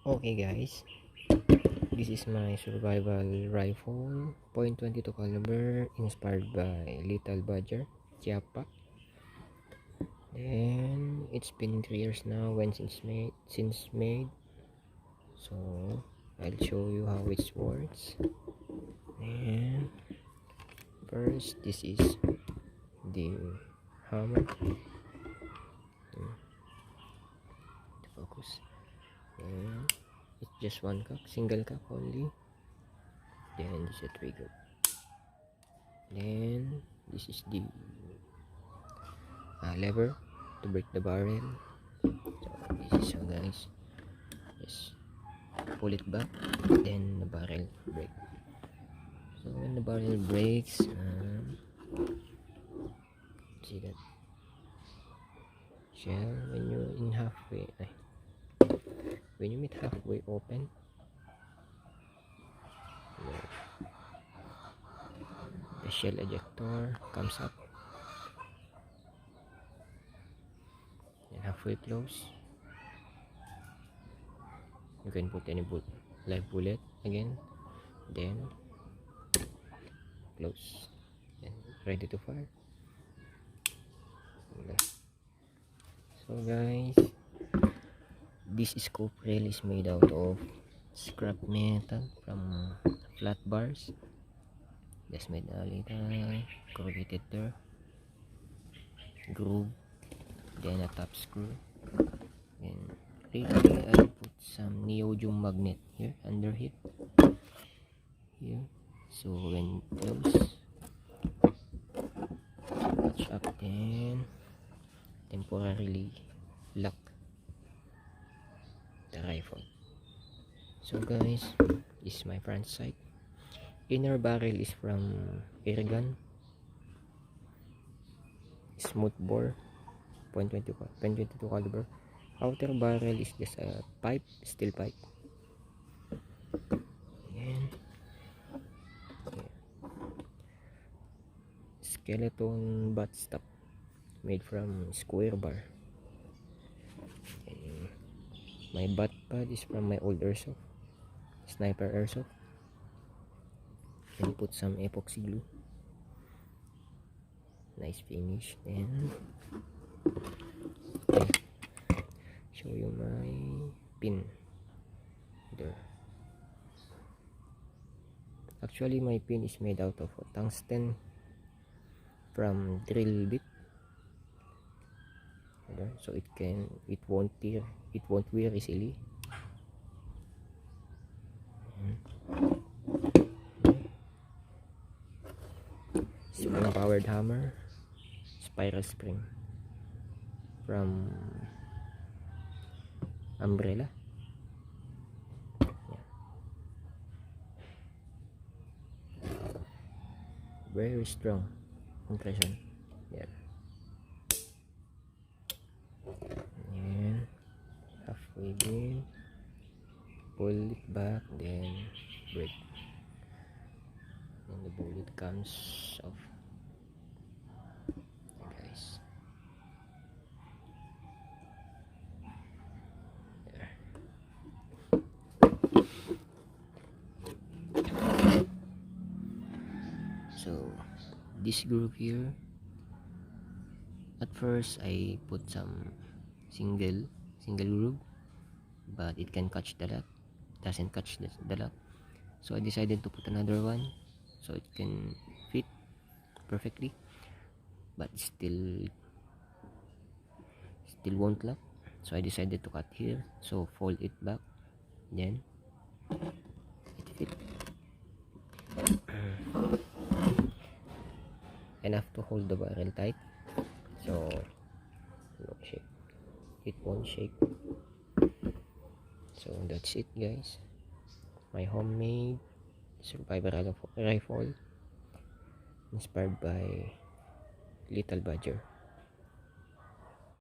Okay guys, this is my survival rifle, .22 caliber, inspired by Little Badger, Chiapa. And it's been 3 years now since made. So I'll show you how it works. And first, this is the hammer. Focus. And it's just one cock, single cock only. Then this is a trigger. Then this is the lever to break the barrel. So this is how, guys, just pull it back, then the barrel break. So when the barrel breaks, see that shell when you're in halfway, when you meet halfway open, the shell ejector comes up, and halfway close, you can put any live bullet again, then close and ready to fire. So guys, this scope rail is made out of scrap metal from flat bars. Just made a little corrugated there, groove, then a top screw, and really I put some neodymium magnet here under here, so when close, touch up, then temporarily lock the rifle. So guys, this is my front sight. Inner barrel is from airgun, smooth bore, .22 caliber. Outer barrel is just a pipe, steel pipe. And skeleton buttstock made from square bar. And my butt pad is from my old airsoft, sniper airsoft, and put some epoxy glue. Nice finish. Then show you my pin there. Actually my pin is made out of tungsten from drill bit, so it won't tear, it won't wear easily. Spring powered hammer, spiral spring from Umbrella. Very strong compression. And halfway in, pull it back, then break, and the bullet comes off. Guys, there. So this groove here, at first I put some single groove, but it can catch the lock, doesn't catch the lock, so I decided to put another one so it can fit perfectly, but still won't lock. So I decided to cut here, so fold it back, then it fit. Enough to hold the barrel tight, so it won't shake. So that's it guys, my homemade survival rifle inspired by Little Badger.